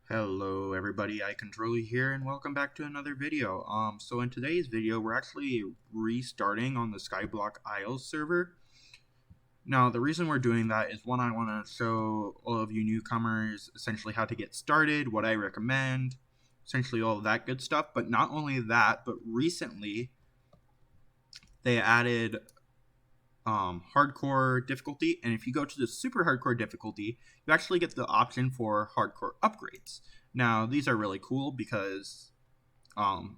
Hello everybody, iControl here and welcome back to another video. So in today's video we're actually restarting on the Skyblock Isles server. Now the reason we're doing that is one, I want to show all of you newcomers essentially how to get started, what I recommend, essentially all of that good stuff. But not only that, but recently they added hardcore difficulty, and if you go to the super hardcore difficulty, you actually get the option for hardcore upgrades. Now these are really cool because of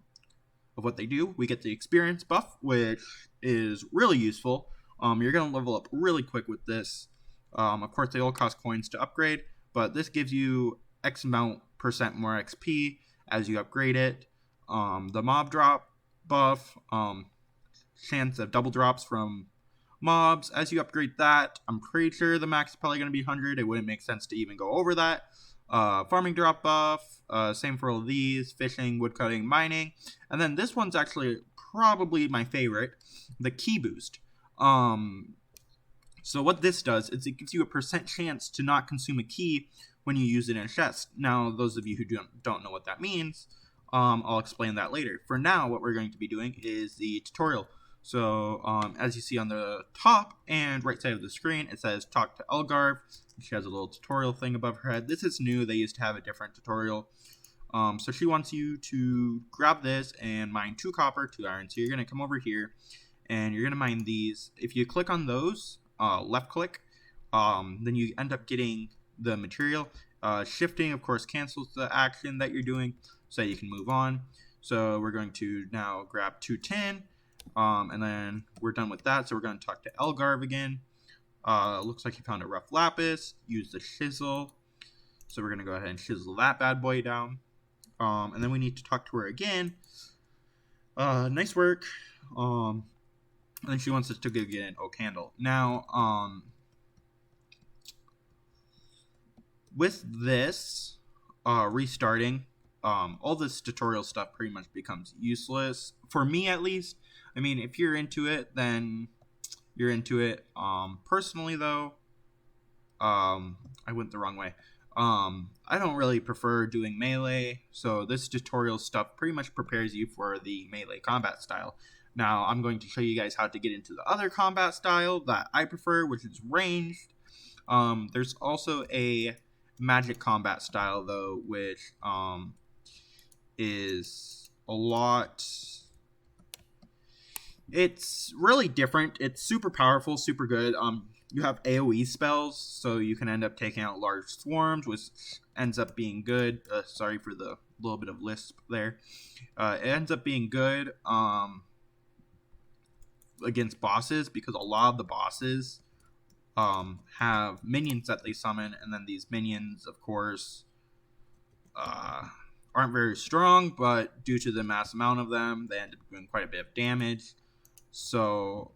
what they do. We get the experience buff, which is really useful. You're going to level up really quick with this. Of course, they all cost coins to upgrade, but this gives you X amount % more XP as you upgrade it. The mob drop buff, chance of double drops from mobs as you upgrade that. I'm pretty sure the max is probably going to be 100. It wouldn't make sense to even go over that. Farming drop buff, same for all of these: fishing, woodcutting, mining. And then this one's actually probably my favorite, the key boost. So what this does is it gives you a % chance to not consume a key when you use it in a chest. Now, those of you who don't know what that means, I'll explain that later. For now, what we're going to be doing is the tutorial. So as you see on the top and right side of the screen, it says talk to Elgarv. She has a little tutorial thing above her head. This is new. They used to have a different tutorial. So she wants you to grab this and mine 2 copper, 2 iron. So you're going to come over here and you're going to mine these. If you click on those, left click, then you end up getting the material. Shifting, of course, cancels the action that you're doing so that you can move on. So we're going to now grab 2 tin. And then we're done with that, so we're going to talk to Elgarv again. Looks like he found a rough lapis. Use the chisel. So we're going to go ahead and chisel that bad boy down. And then we need to talk to her again. Nice work. And then she wants us to go get an oak handle. Now, with this restarting, all this tutorial stuff pretty much becomes useless, for me at least. I mean, if you're into it, then you're into it. Personally, though, I went the wrong way. I don't really prefer doing melee, so this tutorial stuff pretty much prepares you for the melee combat style. Now, I'm going to show you guys how to get into the other combat style that I prefer, which is ranged. There's also a magic combat style, though, which is a lot... It's really different. It's super powerful, super good. You have AoE spells, so you can end up taking out large swarms, which ends up being good. Sorry for the little bit of lisp there. It ends up being good against bosses, because a lot of the bosses have minions that they summon, and then these minions, of course, aren't very strong, but due to the mass amount of them, they end up doing quite a bit of damage. So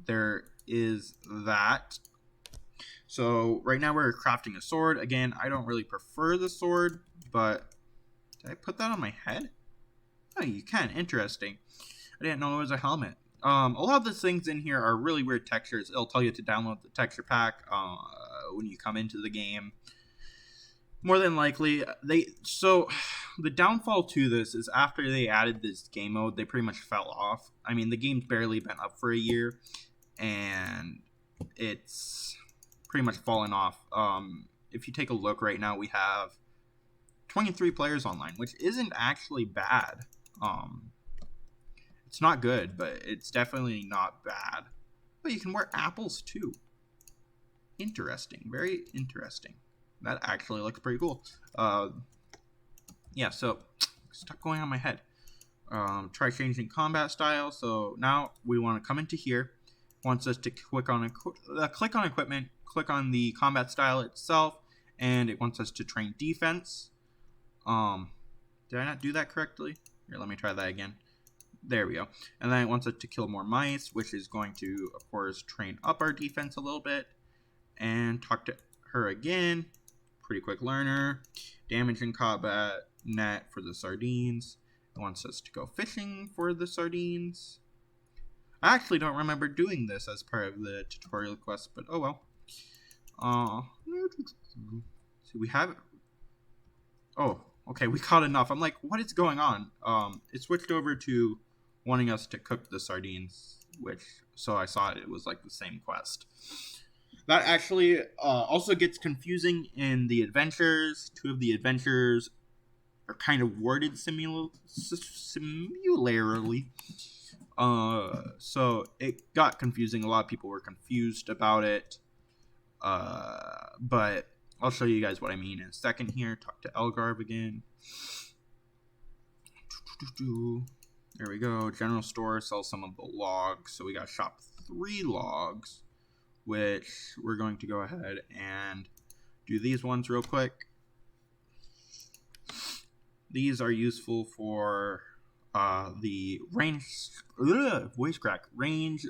there is that. So right now we're crafting a sword. Again, I don't really prefer the sword, but did I put that on my head? Oh, you can. Interesting. I didn't know it was a helmet. A lot of the things in here are really weird textures. It'll tell you to download the texture pack when you come into the game. More than likely, the downfall to this is after they added this game mode, they pretty much fell off. I mean, the game's barely been up for a year, and it's pretty much fallen off. If you take a look right now, we have 23 players online, which isn't actually bad. It's not good, but it's definitely not bad. But you can wear apples too. Interesting. Very interesting. That actually looks pretty cool. Yeah, so stop going on my head. Try changing combat style. So now we want to come into here. Wants us to click on equipment, click on the combat style itself, and it wants us to train defense. Did I not do that correctly? Here, let me try that again. There we go. And then it wants us to kill more mice, which is going to, of course, train up our defense a little bit. And talk to her again. Pretty quick learner. Damage in combat, net for the sardines. It wants us to go fishing for the sardines. I actually don't remember doing this as part of the tutorial quest, but oh well. So we have Oh, okay, we caught enough. I'm like, what is going on? It switched over to wanting us to cook the sardines, which, so I saw it was like the same quest. That actually also gets confusing in the adventures. Two of the adventures are kind of worded similarly. So it got confusing. A lot of people were confused about it. But I'll show you guys what I mean in a second here. Talk to Elgarv again. There we go. General store, sell some of the logs. So we got shop 3 logs, which we're going to go ahead and do these ones real quick. These are useful for the range voice crack range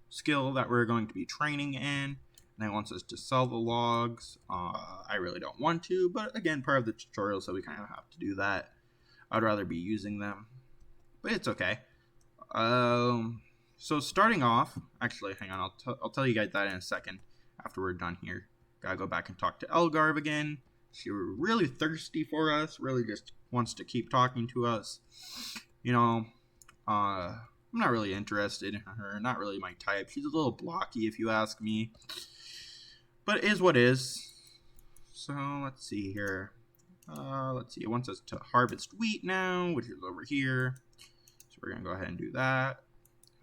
skill that we're going to be training in. And it wants us to sell the logs. I really don't want to, but again, part of the tutorial, so we kind of have to do that. I'd rather be using them, but it's okay. So starting off, actually, hang on, I'll tell you guys that in a second after we're done here. Gotta go back and talk to Elgarv again. She's really thirsty for us, really just wants to keep talking to us. You know, I'm not really interested in her, not really my type. She's a little blocky if you ask me, but it is what is. So let's see here. Let's see, it wants us to harvest wheat now, which is over here. So we're gonna go ahead and do that.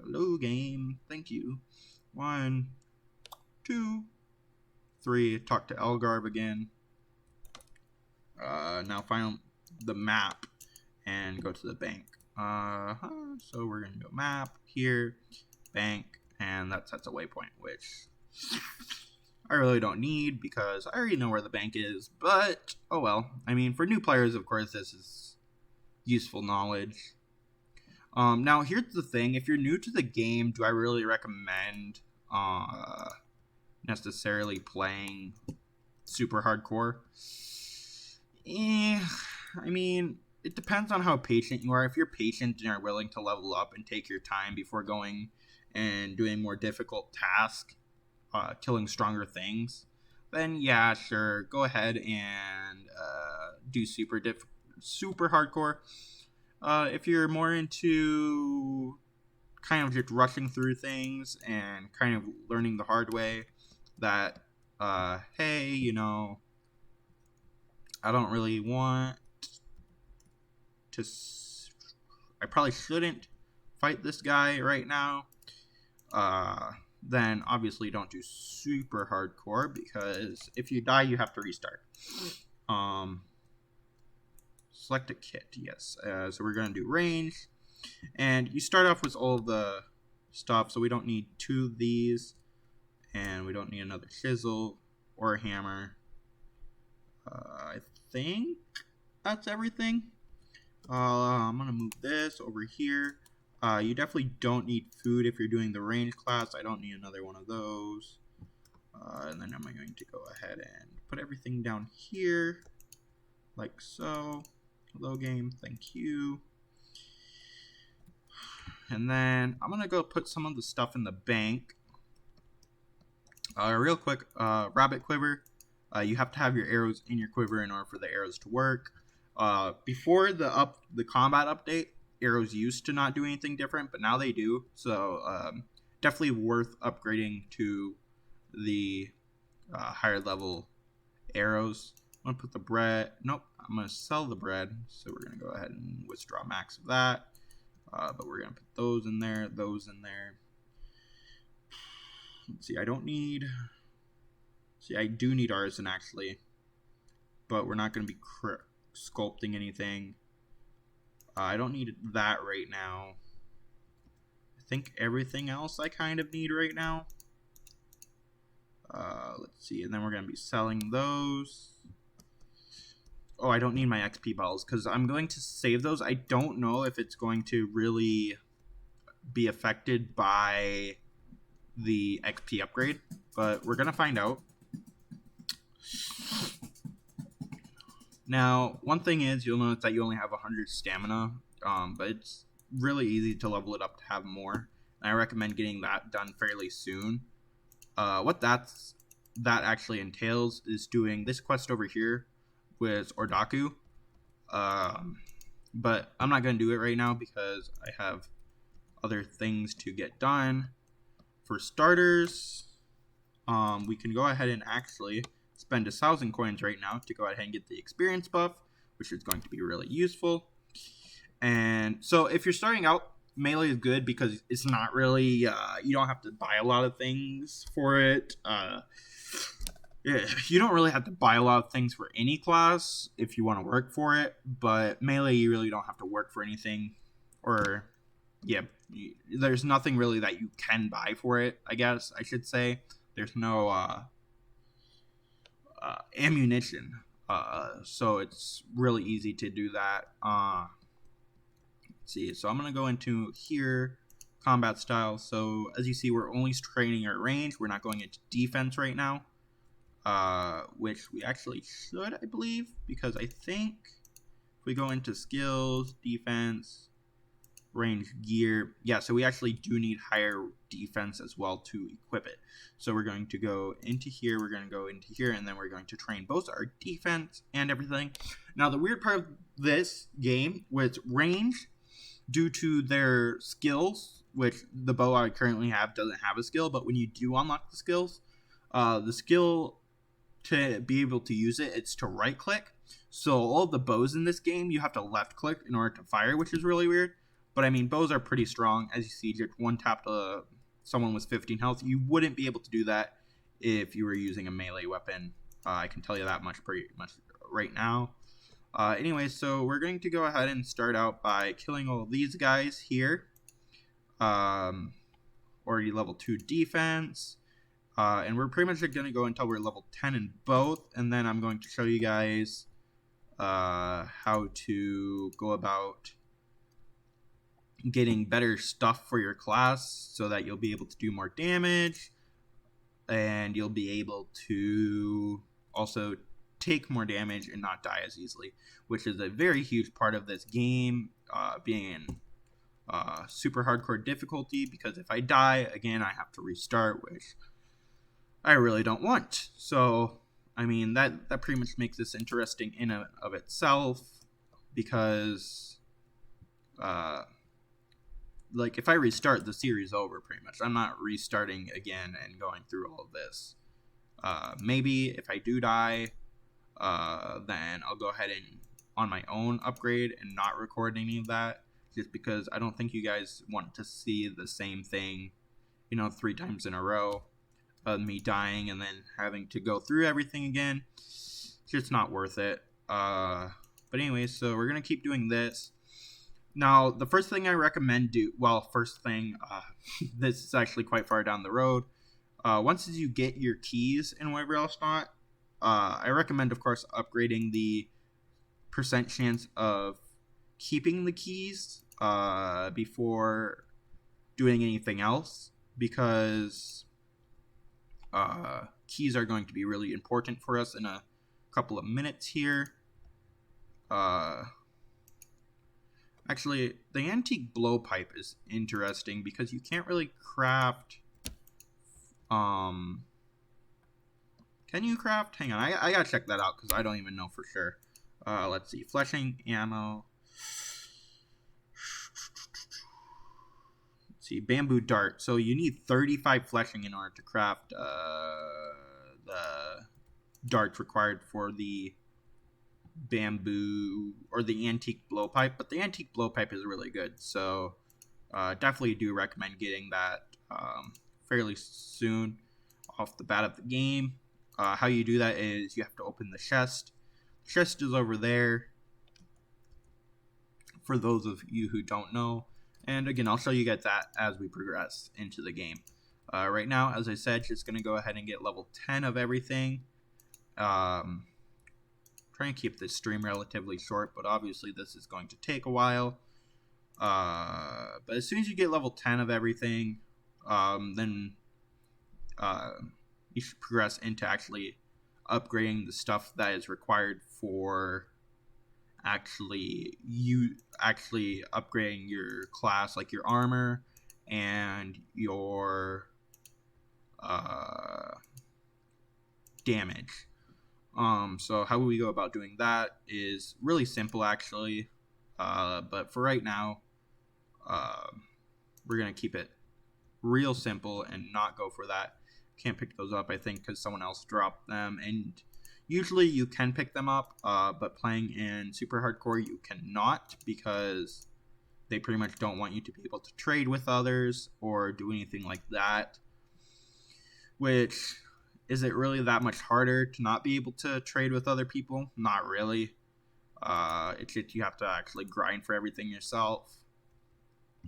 Hello game, thank you. 1, 2, 3, talk to Elgarv again. Now find the map and go to the bank. So we're gonna go map here, bank, and that sets a waypoint, which I really don't need because I already know where the bank is, but oh well. I mean, for new players, of course, this is useful knowledge. Now, here's the thing. If you're new to the game, do I really recommend necessarily playing super hardcore? I mean, it depends on how patient you are. If you're patient and are willing to level up and take your time before going and doing more difficult tasks, killing stronger things, then yeah, sure, go ahead and do super hardcore. If you're more into kind of just rushing through things and kind of learning the hard way that hey, you know, I don't really want to I probably shouldn't fight this guy right now, then obviously don't do super hardcore, because if you die, you have to restart. Select a kit, yes. So we're going to do range, and you start off with all the stuff, so we don't need 2 of these, and we don't need another chisel or a hammer. I think that's everything. I'm going to move this over here. You definitely don't need food if you're doing the range class. I don't need another one of those. And then I'm going to go ahead and put everything down here, like so. Hello game, thank you. And then I'm going to go put some of the stuff in the bank. Real quick, rabbit quiver. You have to have your arrows in your quiver in order for the arrows to work. Before the combat update, arrows used to not do anything different, but now they do. So definitely worth upgrading to the higher level arrows. I'm gonna put the bread. Nope, I'm gonna sell the bread. So we're gonna go ahead and withdraw max of that. But we're gonna put those in there, those in there. Let's see, I don't need. See, I do need artisan actually, but we're not gonna be sculpting anything. I don't need that right now. I think everything else I kind of need right now. Let's see, and then we're going to be selling those. Oh, I don't need my XP balls because I'm going to save those. I don't know if it's going to really be affected by the XP upgrade, but we're going to find out. Now, one thing is, you'll notice that you only have 100 stamina, but it's really easy to level it up to have more. And I recommend getting that done fairly soon. What that actually entails is doing this quest over here, with Ordaku. But I'm not going to do it right now because I have other things to get done. For starters, we can go ahead and actually spend 1,000 coins right now to go ahead and get the experience buff, which is going to be really useful. And so if you're starting out, melee is good because it's not really, you don't have to buy a lot of things for it. You don't really have to buy a lot of things for any class if you want to work for it, but melee you really don't have to work for anything, or there's nothing really that you can buy for it, I guess I should say. There's no ammunition, so it's really easy to do that. Let's see, so I'm going to go into here, combat style. So as you see, we're only training our range. We're not going into defense right now, which we actually should, I believe, because I think if we go into skills, defense, range, gear, so we actually do need higher defense as well to equip it. So we're going to go into here, and then we're going to train both our defense and everything. Now the weird part of this game with range, due to their skills, which the bow I currently have doesn't have a skill, but when you do unlock the skills, the skill to be able to use it, it's to right click. So all of the bows in this game, you have to left click in order to fire, which is really weird. But I mean, bows are pretty strong. As you see, just one tap to someone with 15 health. You wouldn't be able to do that if you were using a melee weapon. I can tell you that much pretty much right now. Anyway, so we're going to go ahead and start out by killing all of these guys here. Already level 2 defense. And we're pretty much going to go until we're level 10 in both. And then I'm going to show you guys how to go about getting better stuff for your class so that you'll be able to do more damage. And you'll be able to also take more damage and not die as easily, which is a very huge part of this game, being in super hardcore difficulty, because if I die again I have to restart, which I really don't want. So I mean that pretty much makes this interesting in and of itself, because like if I restart, the series over pretty much. I'm not restarting again and going through all of this. Maybe if I do die, then I'll go ahead and on my own upgrade and not record any of that, just because I don't think you guys want to see the same thing, 3 times in a row of me dying and then having to go through everything again. It's just not worth it. But anyway, so we're gonna keep doing this. Now, the first thing I recommend this is actually quite far down the road. Once you get your keys and whatever else not, I recommend, of course, upgrading the percent chance of keeping the keys before doing anything else, because keys are going to be really important for us in a couple of minutes here. Actually, the antique blowpipe is interesting because you can't really craft. Can you craft? Hang on, I gotta check that out because I don't even know for sure. Let's see, fleshing, ammo. Let's see, bamboo dart. So you need 35 fleshing in order to craft the darts required for the bamboo or the antique blowpipe. But the antique blowpipe is really good, so definitely do recommend getting that fairly soon off the bat of the game. How you do that is you have to open the chest. The chest is over there, for those of you who don't know. And again, I'll show you guys that as we progress into the game. Right now, as I said, just going to go ahead and get level 10 of everything. Trying to keep this stream relatively short, but obviously this is going to take a while. But as soon as you get level 10 of everything, then you should progress into actually upgrading the stuff that is required for actually upgrading your class, like your armor and your damage. So how we go about doing that is really simple, actually. But for right now, we're going to keep it real simple and not go for that. Can't pick those up, I think, because someone else dropped them. And usually you can pick them up, but playing in super hardcore, you cannot, because they pretty much don't want you to be able to trade with others or do anything like that. Which, is it really that much harder to not be able to trade with other people? Not really. It's just you have to actually grind for everything yourself,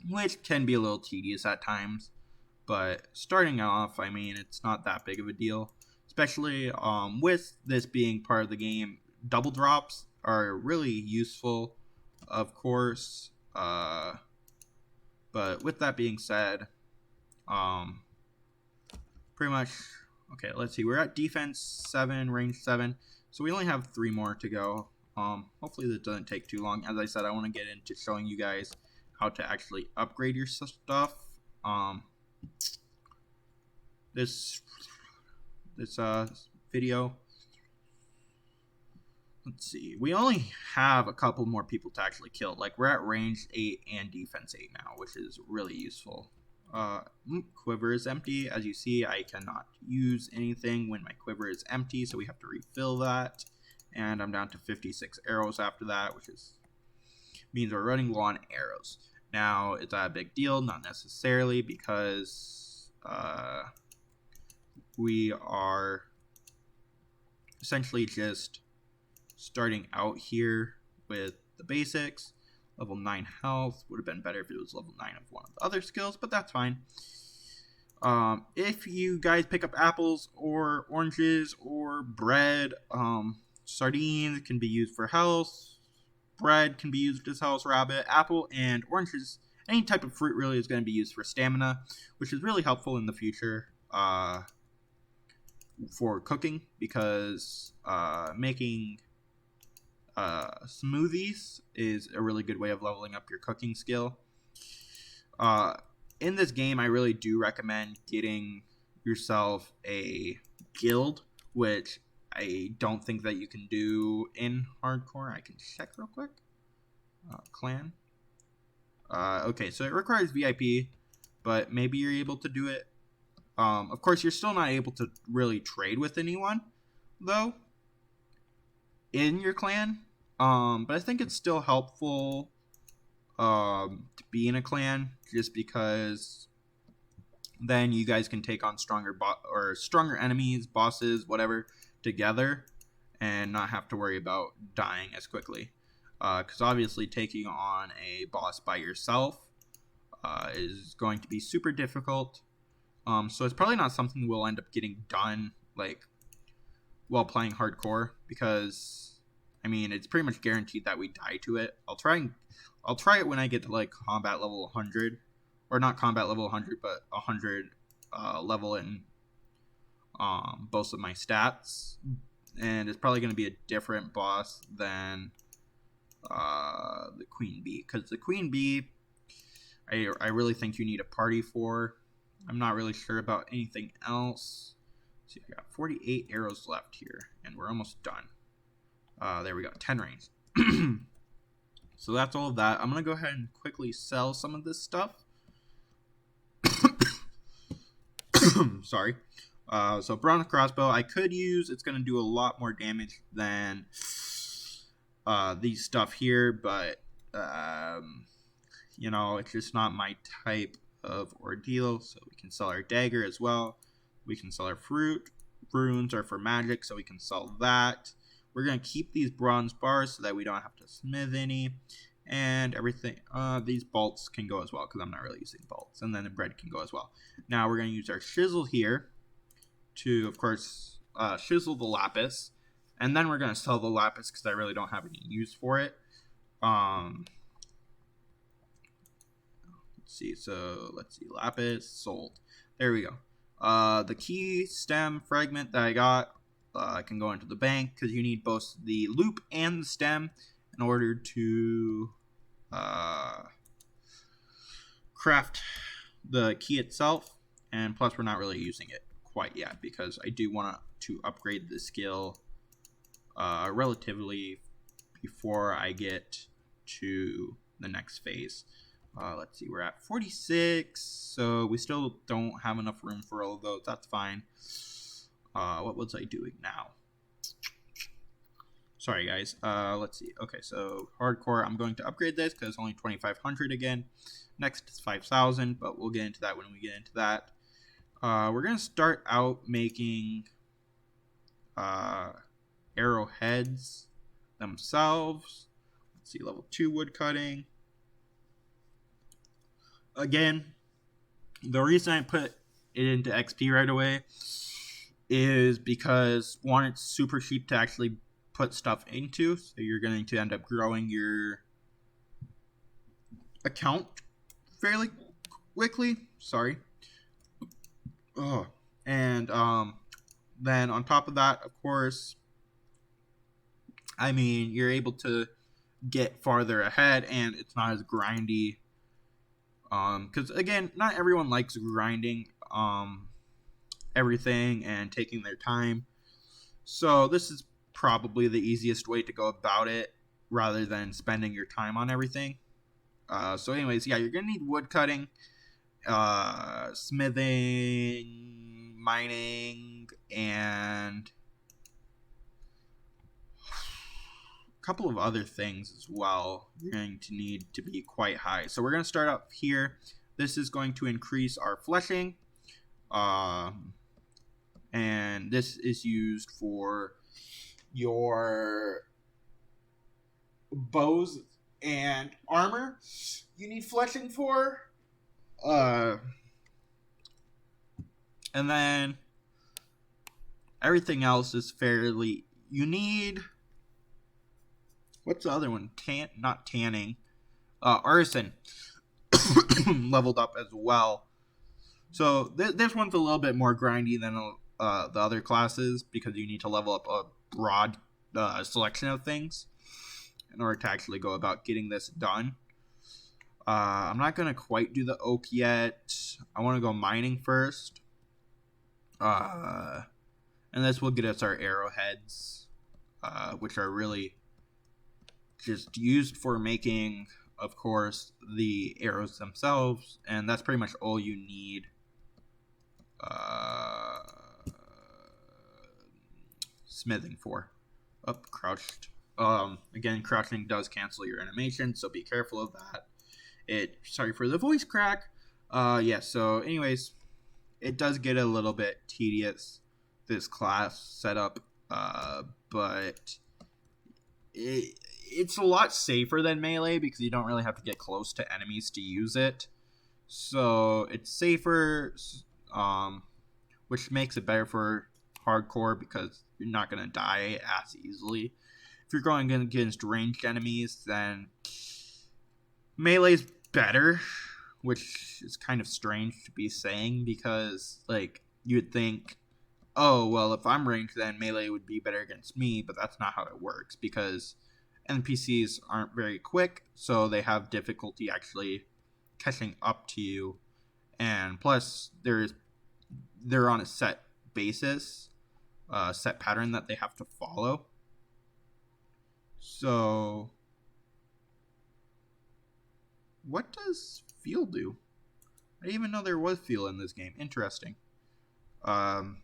which can be a little tedious at times. But starting off, I mean, it's not that big of a deal. Especially with this being part of the game, double drops are really useful, of course. But with that being said, pretty much, okay, let's see. We're at defense 7, range 7. So we only have 3 more to go. Hopefully this doesn't take too long. As I said, I want to get into showing you guys how to actually upgrade your stuff. This video, let's see, we only have a couple more people to actually kill. Like, we're at range 8 and defense 8 now, which is really useful. Quiver is empty. As you see, I cannot use anything when my quiver is empty, so we have to refill that. And I'm down to 56 arrows after that, which means we're running low on arrows. Now, is that a big deal? Not necessarily, because we are essentially just starting out here with the basics. Level 9 health would have been better if it was level 9 of one of the other skills, but that's fine. If you guys pick up apples or oranges or bread, sardines can be used for health. Bread can be used as health, rabbit, apple, and oranges. Any type of fruit really is going to be used for stamina, which is really helpful in the future for cooking, because making smoothies is a really good way of leveling up your cooking skill. In this game, I really do recommend getting yourself a guild, which I don't think that you can do in hardcore. I can check real quick. Clan. Okay, so it requires VIP, but maybe you're able to do it. Of course, you're still not able to really trade with anyone, though, in your clan. But I think it's still helpful to be in a clan, just because then you guys can take on stronger enemies, bosses, whatever, together, and not have to worry about dying as quickly. Because obviously taking on a boss by yourself is going to be super difficult. So it's probably not something we'll end up getting done while playing hardcore, because I mean, it's pretty much guaranteed that we die to it. I'll try it when I get to combat level 100, or not combat level 100, but 100 level in both of my stats, and it's probably going to be a different boss than the Queen Bee, because the Queen Bee, I really think you need a party for. I'm not really sure about anything else. See, I got 48 arrows left here, and we're almost done. There we go, 10 range. So that's all of that. I'm going to go ahead and quickly sell some of this stuff. Sorry. So bronze crossbow I could use. It's going to do a lot more damage than these stuff here, but you know, it's just not my type of ordeal. So we can sell our dagger as well. We can sell our fruit. Runes are for magic, so we can sell that. We're going to keep these bronze bars so that we don't have to smith any. And everything, these bolts can go as well, because I'm not really using bolts. And then the bread can go as well. Now we're going to use our chisel here to, of course, chisel the lapis. And then we're going to sell the lapis, because I really don't have any use for it. Let's see, lapis, sold. There we go. The key stem fragment that I got, I can go into the bank, because you need both the loop and the stem in order to craft the key itself. And plus, we're not really using it quite yet, because I do want to upgrade the skill relatively before I get to the next phase. Let's see, we're at 46, so we still don't have enough room for all of those. That's fine. What was I doing now? Sorry, guys. Let's see. Okay, so hardcore, I'm going to upgrade this because it's only 2,500 again. Next is 5,000, but we'll get into that when we get into that. We're going to start out making arrowheads themselves. Let's see, level 2 wood cutting. Again, the reason I put it into XP right away is because, one, it's super cheap to actually put stuff into, so you're going to end up growing your account fairly quickly. Sorry. Oh, and then on top of that, of course, I mean, you're able to get farther ahead, and it's not as grindy. Because again, not everyone likes grinding everything and taking their time. So this is probably the easiest way to go about it, rather than spending your time on everything. So anyways, yeah, you're gonna need wood cutting, smithing, mining, and a couple of other things as well. You're going to need to be quite high. So we're going to start up here. This is going to increase our fleshing. And this is used for your bows and armor you need fleshing for. And then everything else is fairly... You need... What's the other one? Not tanning. Artisan. Leveled up as well. So this one's a little bit more grindy than the other classes, because you need to level up a broad selection of things in order to actually go about getting this done. I'm not going to quite do the oak yet. I want to go mining first. And this will get us our arrowheads, which are really just used for making, of course, the arrows themselves, and that's pretty much all you need. Smithing for. Up, crouched. Again, crouching does cancel your animation, so be careful of that. Sorry for the voice crack. Yeah, so anyways, it does get a little bit tedious, this class setup, but it's a lot safer than melee because you don't really have to get close to enemies to use it. So it's safer, which makes it better for hardcore because you're not going to die as easily. If you're going against ranged enemies, then melee's better, which is kind of strange to be saying because, like, you'd think, oh, well, if I'm ranged, then melee would be better against me, but that's not how it works because NPCs aren't very quick, so they have difficulty actually catching up to you, and plus they're on a set basis, set pattern that they have to follow. So what does fuel do? I didn't even know there was fuel in this game. Interesting. I'm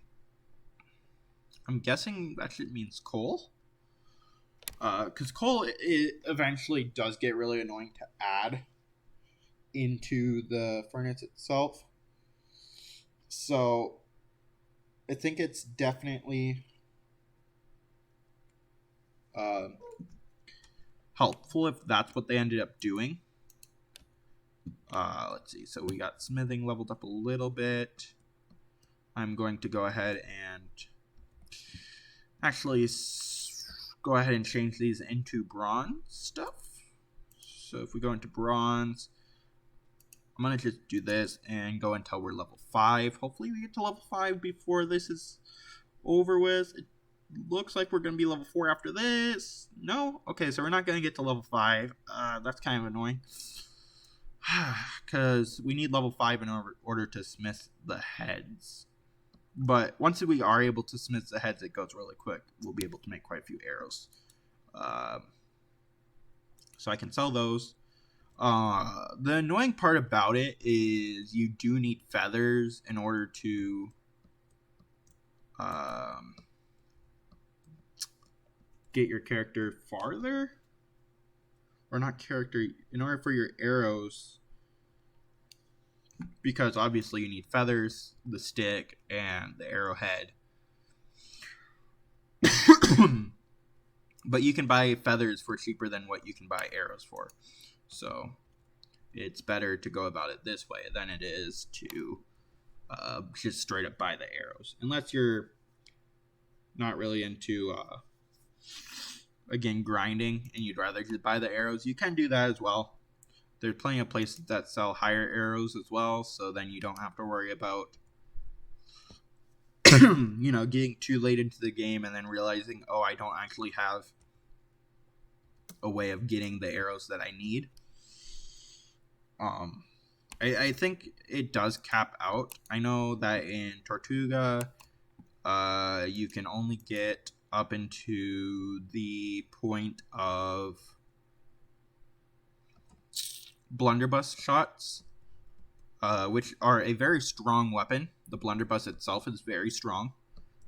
guessing that shit means coal. Because coal eventually does get really annoying to add into the furnace itself. So I think it's definitely helpful if that's what they ended up doing. Let's see. So we got smithing leveled up a little bit. I'm going to go ahead and actually go ahead and change these into bronze stuff. So if we go into bronze, I'm going to just do this and go until we're level 5. Hopefully we get to level 5 before this is over with. It looks like we're going to be level 4 after this. No? Okay, so we're not going to get to level 5. That's kind of annoying. Because we need level 5 in order to smith the heads. But once we are able to smith the heads, it goes really quick. We'll be able to make quite a few arrows. So I can sell those. The annoying part about it is you do need feathers in order to get your character farther. Or not character, in order for your arrows, because obviously you need feathers, the stick, and the arrowhead. But you can buy feathers for cheaper than what you can buy arrows for. So it's better to go about it this way than it is to just straight up buy the arrows. Unless you're not really into, again, grinding and you'd rather just buy the arrows, you can do that as well. There's plenty of places that sell higher arrows as well, so then you don't have to worry about getting too late into the game and then realizing, oh, I don't actually have a way of getting the arrows that I need. I think it does cap out. I know that in Tortuga, you can only get up into the point of blunderbuss shots, which are a very strong weapon. The blunderbuss itself is very strong,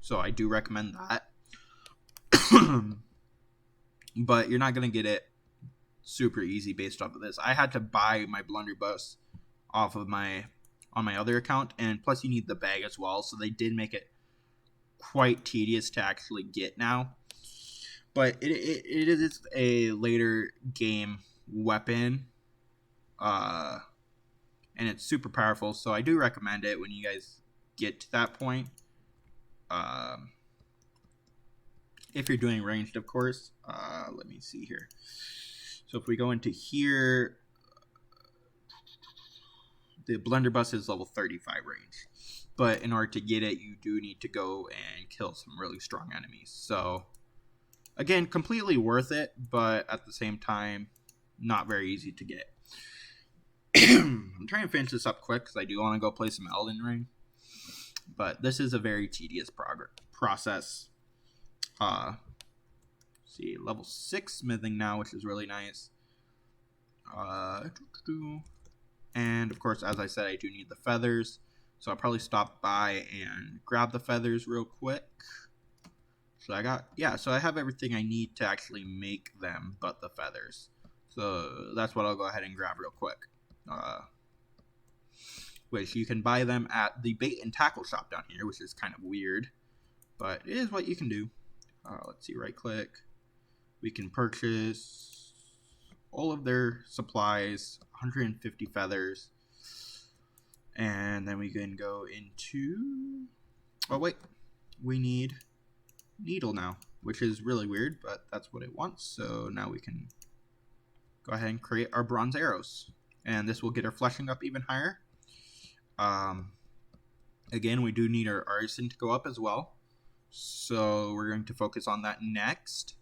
so I do recommend that. But you're not going to get it super easy based off of this. I had to buy my blunderbuss off of on my other account, and plus you need the bag as well, so they did make it quite tedious to actually get now. But it is a later game weapon, and it's super powerful, so I do recommend it when you guys get to that point. If you're doing ranged, of course. Let me see here. So if we go into here, the blunderbuss is level 35 range. But in order to get it, you do need to go and kill some really strong enemies. So, again, completely worth it, but at the same time, not very easy to get. I'm trying to finish this up quick because I do want to go play some Elden Ring. But this is a very tedious process. See, level 6 smithing now, which is really nice. And, of course, as I said, I do need the feathers. So I'll probably stop by and grab the feathers real quick. So I have everything I need to actually make them but the feathers. So that's what I'll go ahead and grab real quick. Which you can buy them at the bait and tackle shop down here, which is kind of weird. But it is what you can do. Let's see, right click. We can purchase all of their supplies, 150 feathers. And then we can go into... Oh, wait. We need needle now, which is really weird, but that's what it wants. So now we can go ahead and create our bronze arrows. And this will get our fleshing up even higher. Again, we do need our artisan to go up as well. So we're going to focus on that next.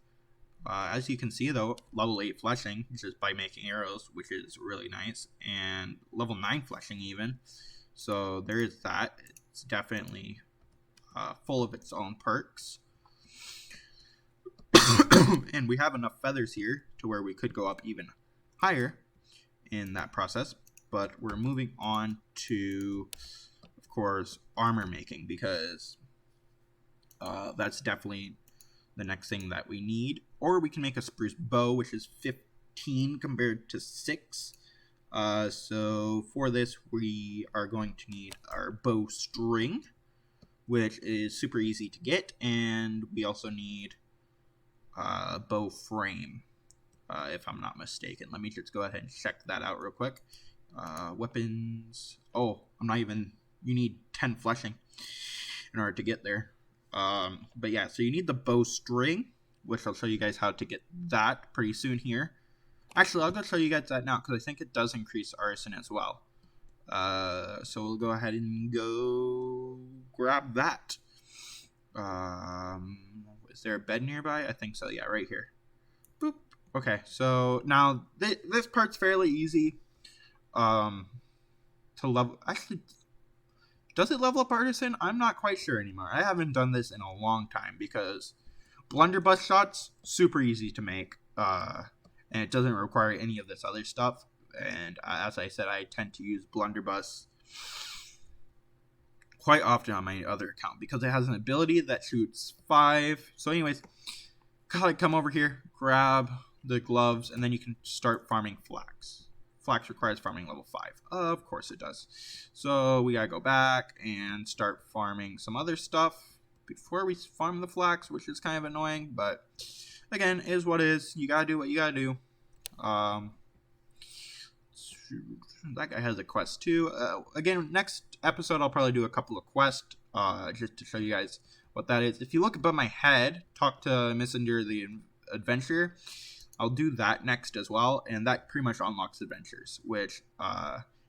As you can see, though, level 8 fleshing, just by making arrows, which is really nice. And level 9 fleshing even. So there is that. It's definitely full of its own perks. And we have enough feathers here to where we could go up even higher in that process. But we're moving on to, of course, armor making, because that's definitely the next thing that we need. Or we can make a spruce bow, which is 15 compared to 6. So for this, we are going to need our bow string, which is super easy to get. And we also need a bow frame, if I'm not mistaken. Let me just go ahead and check that out real quick. Weapons. Oh, you need 10 fleshing in order to get there. But yeah, so you need the bow string, which I'll show you guys how to get that pretty soon here. Actually, I'll go show you guys that now, because I think it does increase arson as well. So we'll go ahead and go grab that. Is there a bed nearby? I think so, yeah, right here. Boop. Okay, so now this part's fairly easy to level. Actually, Does it level up Artisan? I'm not quite sure anymore. I haven't done this in a long time because blunderbuss shots, super easy to make. And it doesn't require any of this other stuff. And as I said, I tend to use blunderbuss quite often on my other account because it has an ability that shoots 5. So anyways, gotta come over here, grab the gloves, and then you can start farming flax. Flax requires farming level 5. Of course it does. So we gotta go back and start farming some other stuff before we farm the flax, which is kind of annoying, but again, is what is. You gotta do what you gotta do. That guy has a quest too. Again, next episode I'll probably do a couple of quests just to show you guys what that is. If you look above my head, talk to Messenger the Adventurer. I'll do that next as well, and that pretty much unlocks adventures, which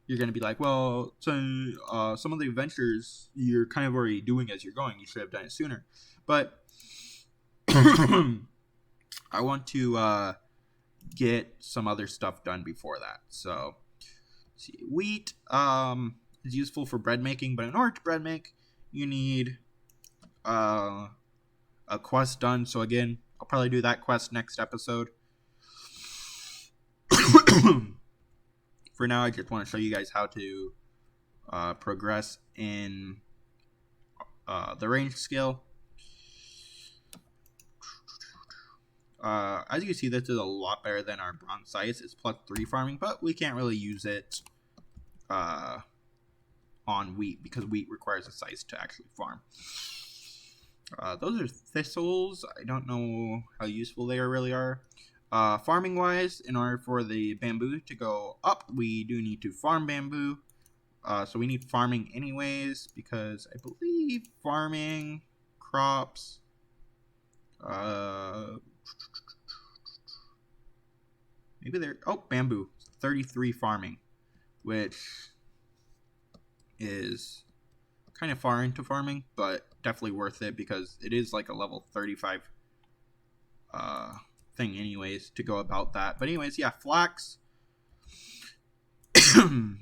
you're going to be like, well, so some of the adventures you're kind of already doing as you're going. You should have done it sooner. But I want to get some other stuff done before that. So, let's see, wheat is useful for bread making, but in order to bread make, you need a quest done. So again, I'll probably do that quest next episode. For now, I just want to show you guys how to progress in the range skill. As you can see, this is a lot better than our bronze size. It's +3 farming, but we can't really use it on wheat because wheat requires a size to actually farm. Those are thistles. I don't know how useful they really are. Farming wise, in order for the bamboo to go up, we do need to farm bamboo. So we need farming anyways because I believe farming crops. Maybe they're bamboo 33 farming, which is kind of far into farming, but definitely worth it because it is like a level 35 thing anyways to go about that. But anyways, yeah, flax.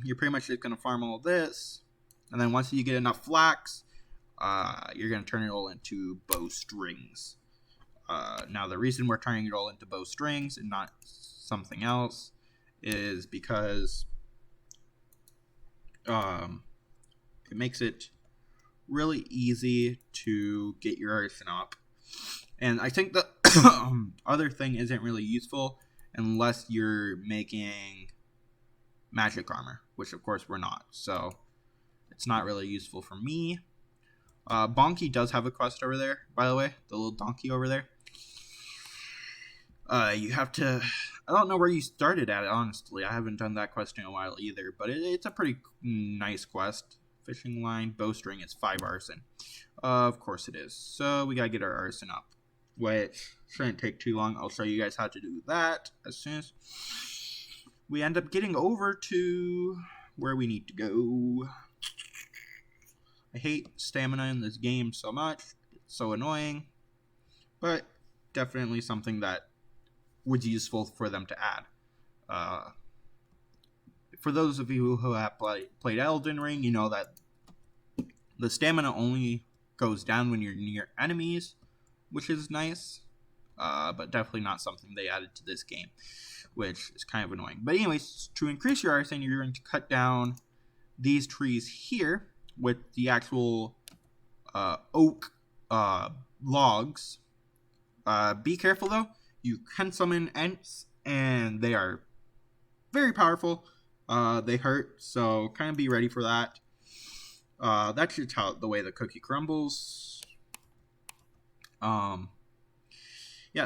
You're pretty much just gonna farm all this, and then once you get enough flax, you're gonna turn it all into bowstrings. Now the reason we're turning it all into bowstrings and not something else is because it makes it really easy to get your artisan up. And I think the other thing isn't really useful unless you're making magic armor, which of course we're not. So it's not really useful for me. Bonky does have a quest over there, by the way. The little donkey over there. You have to... I don't know where you started at, honestly. I haven't done that quest in a while either. But it's a pretty nice quest. Fishing line, bowstring is 5 arson. Of course it is. So we gotta get our arson up, which shouldn't take too long. I'll show you guys how to do that as soon as we end up getting over to where we need to go. I hate stamina in this game so much. It's so annoying. But definitely something that was useful for them to add. For those of you who have played Elden Ring, you know that the stamina only goes down when you're near enemies, which is nice, but definitely not something they added to this game, which is kind of annoying. But anyways, to increase your arson, you're going to cut down these trees here with the actual oak logs. Be careful though. You can summon Ents, and they are very powerful. They hurt, so kind of be ready for that. That's just how the way the cookie crumbles. Yeah,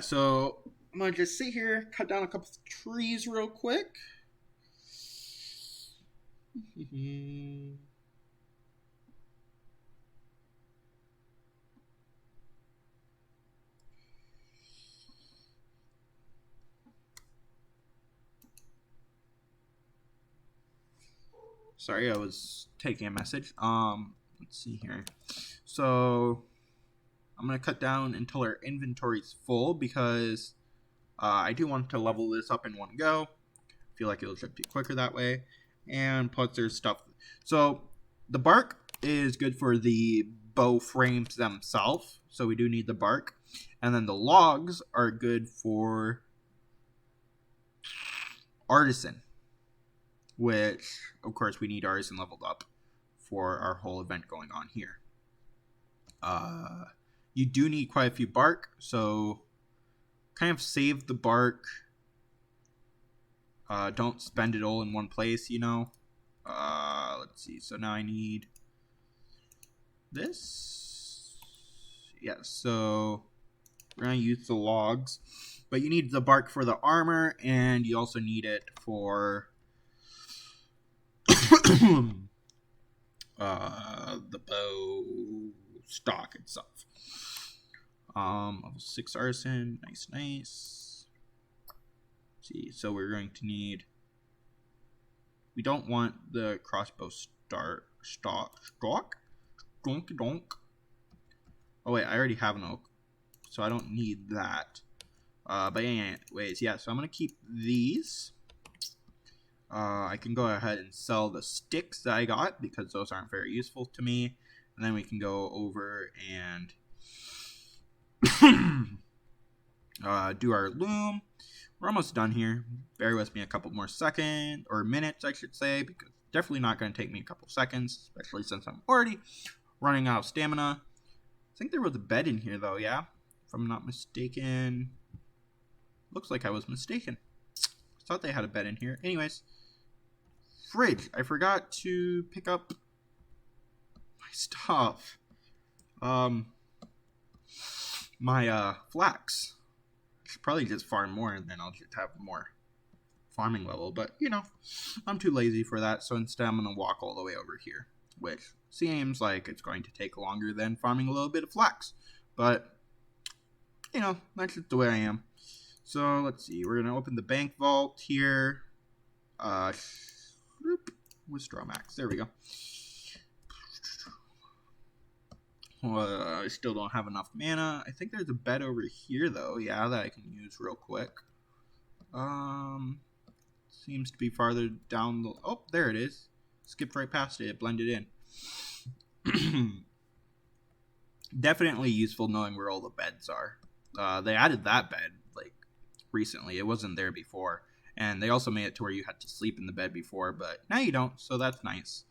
so I'm gonna just sit here, cut down a couple of trees real quick. Sorry, I was taking a message. Let's see here. So I'm gonna cut down until our inventory's full because I do want to level this up in one go. I feel like it'll just be quicker that way. And plus there's stuff. So the bark is good for the bow frames themselves, so we do need the bark. And then the logs are good for artisan, which, of course, we need artisan leveled up for our whole event going on here. You do need quite a few bark, so kind of save the bark. Don't spend it all in one place, you know. Let's see. So now I need this. Yeah, so we're going to use the logs. But you need the bark for the armor, and you also need it for the bow stock itself. Level 6 artisan. Nice. Let's see, so we're going to need... We don't want the crossbow stock. Donk. Oh wait, I already have an oak, so I don't need that. But anyways, yeah. So I'm gonna keep these. I can go ahead and sell the sticks that I got because those aren't very useful to me, and then we can go over and do our loom. We're almost done here. Bear with me a couple more seconds, or minutes, I should say, because it's definitely not going to take me a couple seconds, especially since I'm already running out of stamina. I think there was a bed in here, though, yeah? If I'm not mistaken. Looks like I was mistaken. I thought they had a bed in here. Anyways, fridge. I forgot to pick up my stuff. My flax. Should probably just farm more and then I'll just have more farming level, but you know, I'm too lazy for that, so instead I'm gonna walk all the way over here, which seems like it's going to take longer than farming a little bit of flax, but you know, that's just the way I am. So let's see, we're gonna open the bank vault here. Withdraw max, there we go. I still don't have enough mana. I think there's a bed over here, though. Yeah, that I can use real quick. Seems to be farther down the... Oh, there it is. Skipped right past it. It blended in. Definitely useful knowing where all the beds are. They added that bed, like, recently. It wasn't there before. And they also made it to where you had to sleep in the bed before, but now you don't, so that's nice.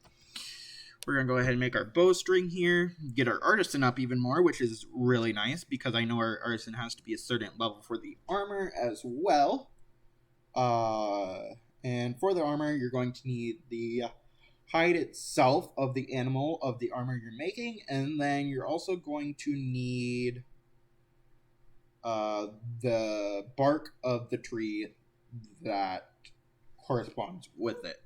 We're going to go ahead and make our bowstring here, get our artisan up even more, which is really nice because I know our artisan has to be a certain level for the armor as well. And for the armor, you're going to need the hide itself of the animal of the armor you're making, and then you're also going to need the bark of the tree that corresponds with it.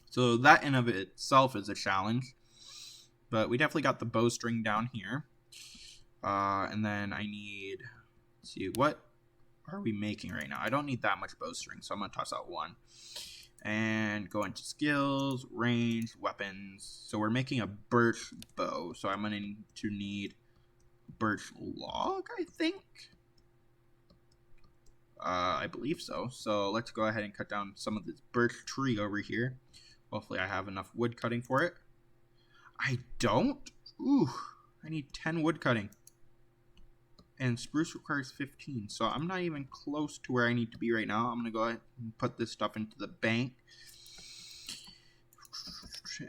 So that in of itself is a challenge, but we definitely got the bowstring down here. And then I need, let's see, what are we making right now? I don't need that much bowstring, so I'm going to toss out one. And go into skills, range, weapons. So we're making a birch bow, so I'm going to need birch log, I think. I believe so. So let's go ahead and cut down some of this birch tree over here. Hopefully I have enough wood cutting for it. I don't? Ooh, I need 10 wood cutting. And spruce requires 15. So I'm not even close to where I need to be right now. I'm going to go ahead and put this stuff into the bank.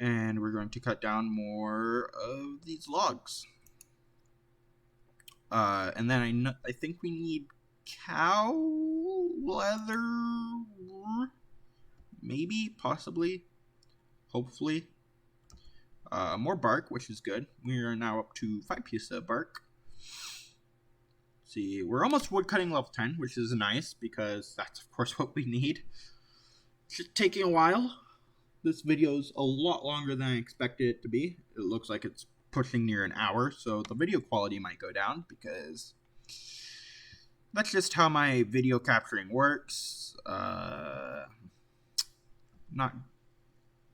And we're going to cut down more of these logs. And then I think we need cow leather, maybe, possibly, hopefully. More bark, which is good. We are now up to 5 pieces of bark. Let's see, we're almost woodcutting level 10, which is nice because that's of course what we need. It's just taking a while. This video is a lot longer than I expected it to be. It looks like it's pushing near an hour, so the video quality might go down because that's just how my video capturing works. Not,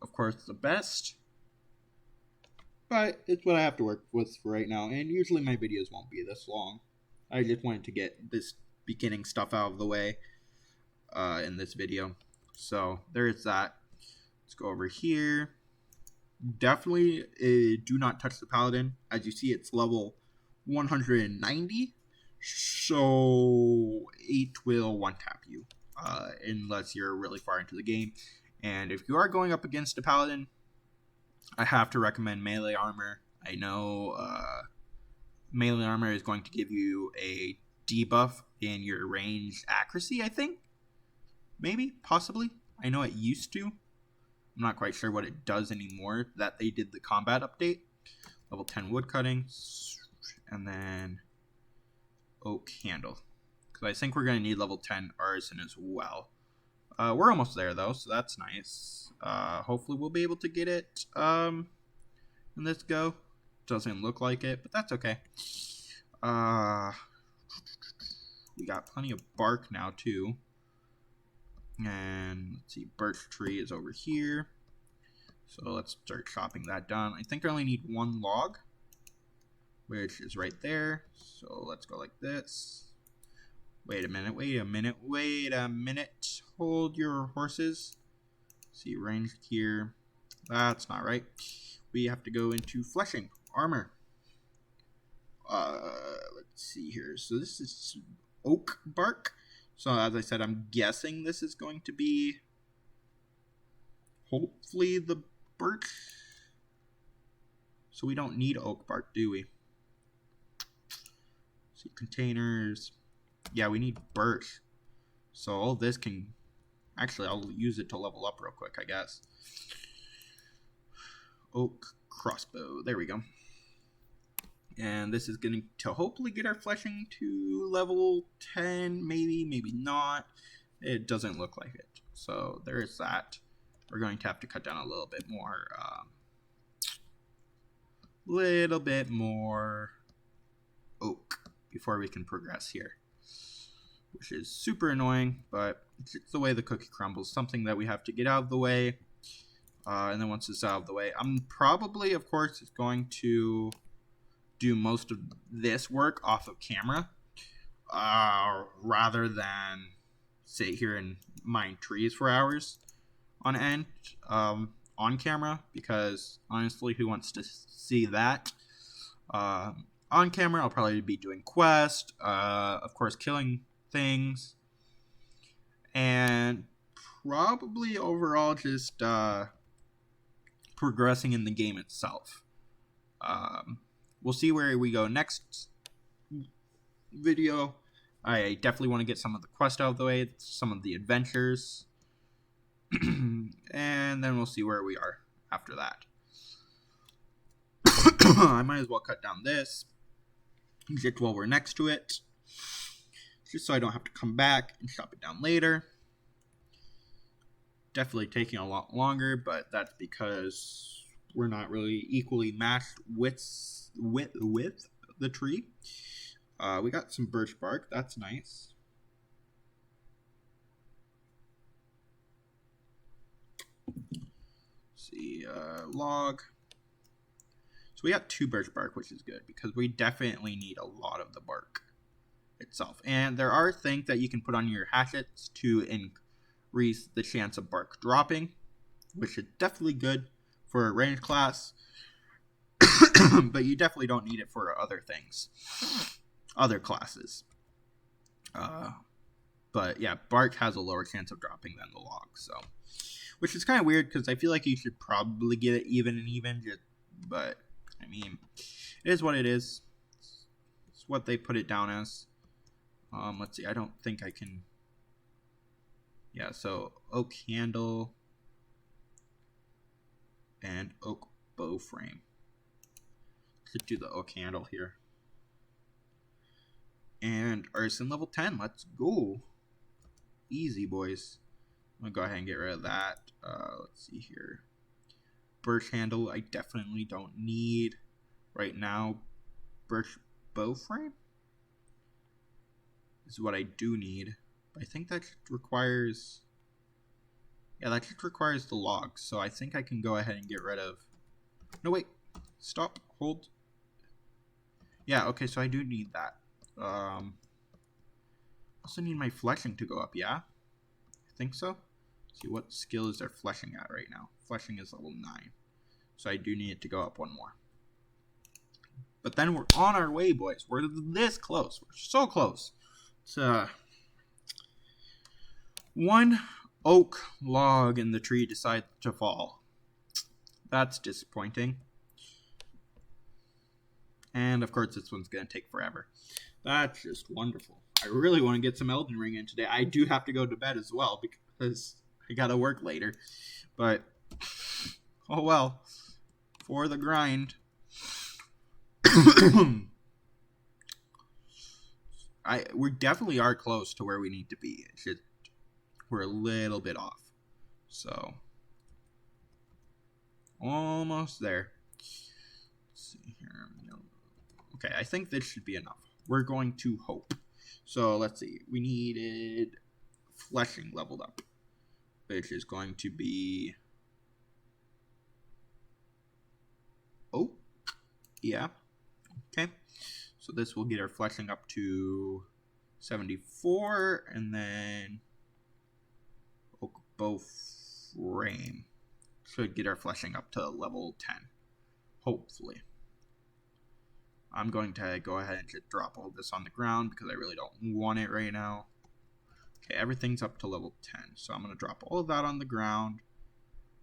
of course, the best, but it's what I have to work with for right now, and usually my videos won't be this long. I just wanted to get this beginning stuff out of the way in this video. So there is that. Let's go over here. Definitely do not touch the paladin. As you see, it's level 190. So it will one-tap you unless you're really far into the game. And if you are going up against a paladin, I have to recommend melee armor. I know melee armor is going to give you a debuff in your range accuracy, I think. Maybe, possibly. I know it used to. I'm not quite sure what it does anymore that they did the combat update. Level 10 woodcutting. And then oak handle. Because I think we're going to need level 10 artisan as well. We're almost there though, so that's nice. Hopefully we'll be able to get it in this go. Doesn't look like it, but that's okay. We got plenty of bark now too. And let's see, birch tree is over here. So let's start chopping that down. I think I only need one log, which is right there. So let's go like this. Wait a minute, wait a minute, wait a minute. Hold your horses. See, range here. That's not right. We have to go into fleshing, armor. Let's see here. So this is oak bark. So as I said, I'm guessing this is going to be hopefully the birch. So we don't need oak bark, do we? See, containers. Yeah, we need birch. So all this can... Actually, I'll use it to level up real quick, I guess. Oak crossbow. There we go. And this is going to hopefully get our fleshing to level 10. Maybe, maybe not. It doesn't look like it. So there is that. We're going to have to cut down a little bit more. Oak before we can progress here. Which is super annoying, but it's the way the cookie crumbles. Something that we have to get out of the way. And then once it's out of the way, I'm probably, of course, going to do most of this work off of camera. Rather than sit here and mine trees for hours on end on camera. Because, honestly, who wants to see that? On camera, I'll probably be doing quests. Of course, killing things, and probably overall just progressing in the game itself. We'll see where we go next video. I definitely want to get some of the quest out of the way, some of the adventures, and then we'll see where we are after that. I might as well cut down this just while we're next to it, just so I don't have to come back and chop it down later. Definitely taking a lot longer, but that's because we're not really equally matched with the tree. We got some birch bark. That's nice. Let's see, log. So we got 2 birch bark, which is good because we definitely need a lot of the bark itself. And there are things that you can put on your hatchets to increase the chance of bark dropping, which is definitely good for a range class. But you definitely don't need it for other things, other classes. But yeah, bark has a lower chance of dropping than the log, so, which is kind of weird because I feel like you should probably get it even and even, but I mean, it is what it is. It's what they put it down as. Let's see, I don't think I can. Yeah, so oak handle and oak bow frame. Let's do the oak handle here. And artisan level 10. Let's go. Easy, boys. I'm going to go ahead and get rid of that. Let's see here. Birch handle, I definitely don't need right now. Birch bow frame is what I do need. But I think that requires... Yeah, that just requires the logs. So I think I can go ahead and get rid of... No, wait. Stop. Hold. Yeah, okay, so I do need that. Also need my fleshing to go up, yeah? I think so. See, what skill is their fleshing at right now? Fleshing is level 9. So I do need it to go up one more. But then we're on our way, boys. We're this close. We're so close. It's one oak log in the tree decides to fall. That's disappointing. And of course, this one's going to take forever. That's just wonderful. I really want to get some Elden Ring in today. I do have to go to bed as well because I got to work later. But, oh well. For the grind. We definitely are close to where we need to be. It's just, we're a little bit off. So, almost there. Let's see here. Okay, I think this should be enough. We're going to hope. So, let's see. We needed fleshing leveled up, which is going to be... Oh, yeah. Okay. So this will get our fleshing up to 74, and then oak bow frame should get our fleshing up to level 10, hopefully. I'm going to go ahead and just drop all this on the ground because I really don't want it right now. Okay, everything's up to level 10, so I'm going to drop all of that on the ground,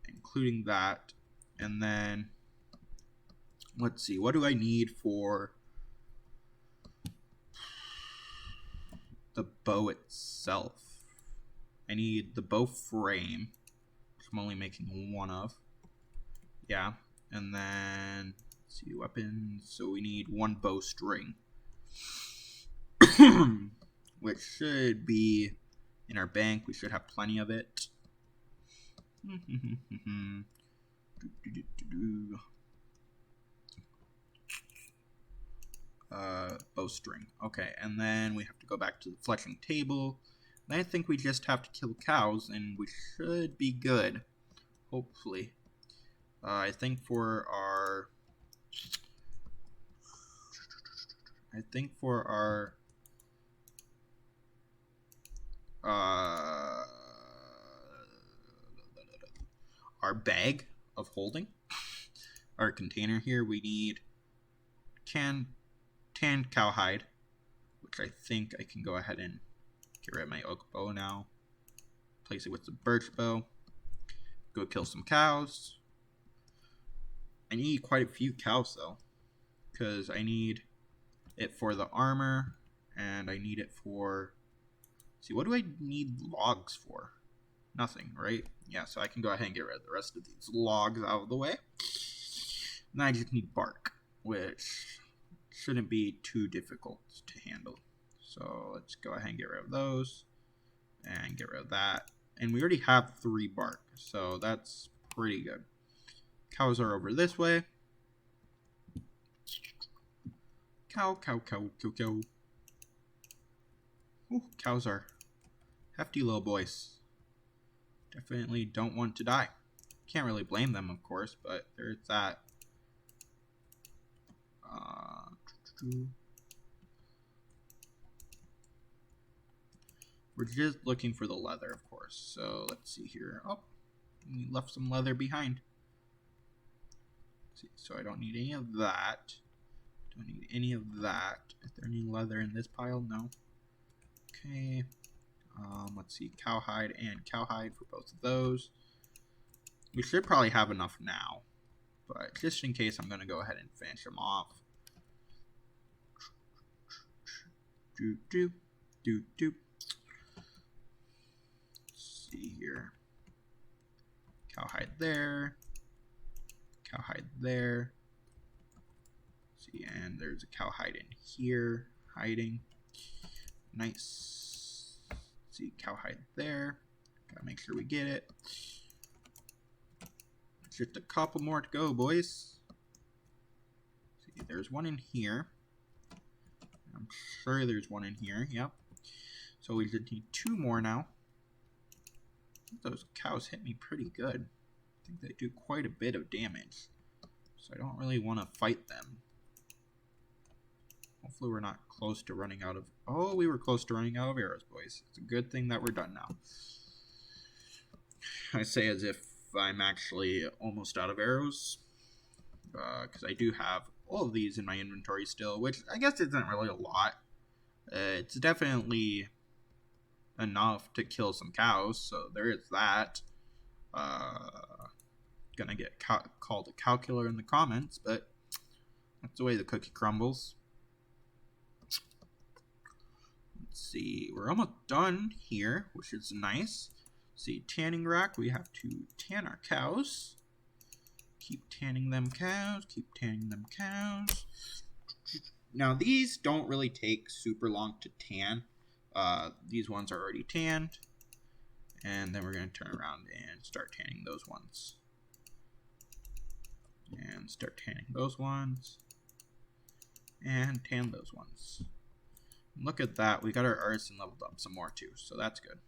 including that, and then let's see, what do I need for the bow itself? I need the bow frame, which I'm only making one of. Yeah, and then let's see, weapons. So we need one bowstring, which should be in our bank. We should have plenty of it. Bowstring. Okay, and then we have to go back to the fleshing table. And I think we just have to kill cows, and we should be good. Hopefully. I think for our... our bag of holding, our container here, we need tanned cowhide, which I think I can go ahead and get rid of my oak bow now. Place it with the birch bow. Go kill some cows. I need quite a few cows though, because I need it for the armor, and I need it for... See, what do I need logs for? Nothing, right? Yeah, so I can go ahead and get rid of the rest of these logs out of the way. And I just need bark, which shouldn't be too difficult to handle. So let's go ahead and get rid of those and get rid of that. And we already have 3 bark, so that's pretty good. Cows are over this way. Cow, cow, cow, cow, cow. Ooh, cows are hefty little boys. Definitely don't want to die. Can't really blame them, of course, but there's that. We're just looking for the leather, of course. So let's see here. Oh, we left some leather behind. Let's see, so I don't need any of that. Don't need any of that. Is there any leather in this pile? No. Okay. Let's see, cowhide and cowhide for both of those. We should probably have enough now, but just in case, I'm going to go ahead and finish them off. Let's see here. Cowhide there. Cowhide there. Let's see, and there's a cowhide in here, hiding. Nice. See, cowhide there. Gotta make sure we get it. Just a couple more to go, boys. See, there's one in here. I'm sure there's one in here. Yep. So we just need 2 more now. Those cows hit me pretty good. I think they do quite a bit of damage. So I don't really want to fight them. Hopefully we're not close to running out of... Oh, we were close to running out of arrows, boys. It's a good thing that we're done now. I say as if I'm actually almost out of arrows, because I do have all of these in my inventory still, which I guess isn't really a lot. It's definitely enough to kill some cows, so there is that. Gonna get called a calculator in the comments, but that's the way the cookie crumbles. Let's see, we're almost done here, which is nice. Let's see, tanning rack, we have to tan our cows. Keep tanning them cows, keep tanning them cows. Now, these don't really take super long to tan. These ones are already tanned. And then we're going to turn around and start tanning those ones. And start tanning those ones. And tan those ones. And look at that. We got our artisan leveled up some more too. So that's good.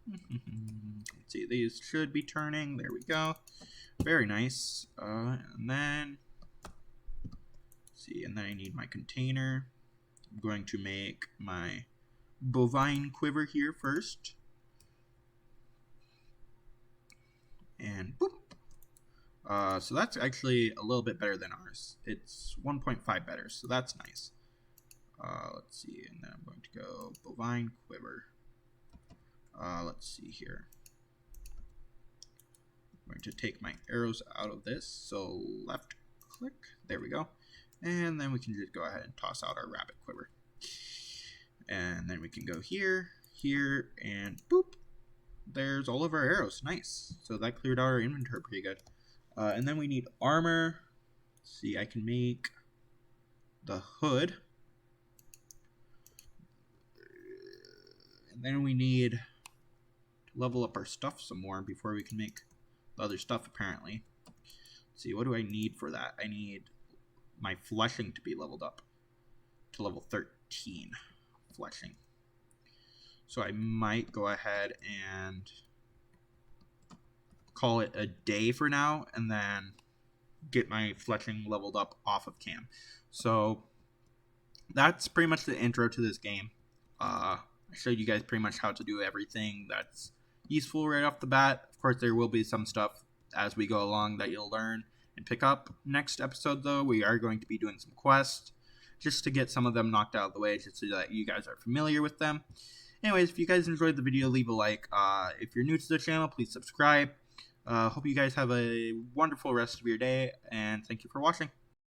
Let's see. These should be turning. There we go. Very nice. And then... Let's see. And then I need my container. I'm going to make my bovine quiver here first. And boop. So that's actually a little bit better than ours. It's 1.5 better, so that's nice. Let's see, and then I'm going to go bovine quiver. Let's see here. I'm going to take my arrows out of this, so left click, there we go. And then we can just go ahead and toss out our rabbit quiver. And then we can go here, here, and boop. There's all of our arrows. Nice. So that cleared out our inventory pretty good. And then we need armor. Let's see, I can make the hood. And then we need to level up our stuff some more before we can make the other stuff, apparently. Let's see, what do I need for that? I need my fleshing to be leveled up to level 13. Fleshing. So I might go ahead and call it a day for now and then get my fleshing leveled up off of cam. So that's pretty much the intro to this game. I showed you guys pretty much how to do everything that's useful right off the bat. Of course, there will be some stuff as we go along that you'll learn and pick up. Next episode, though, we are going to be doing some quests just to get some of them knocked out of the way, just so that you guys are familiar with them. Anyways, if you guys enjoyed the video, leave a like. If you're new to the channel, please subscribe. Hope you guys have a wonderful rest of your day, and thank you for watching.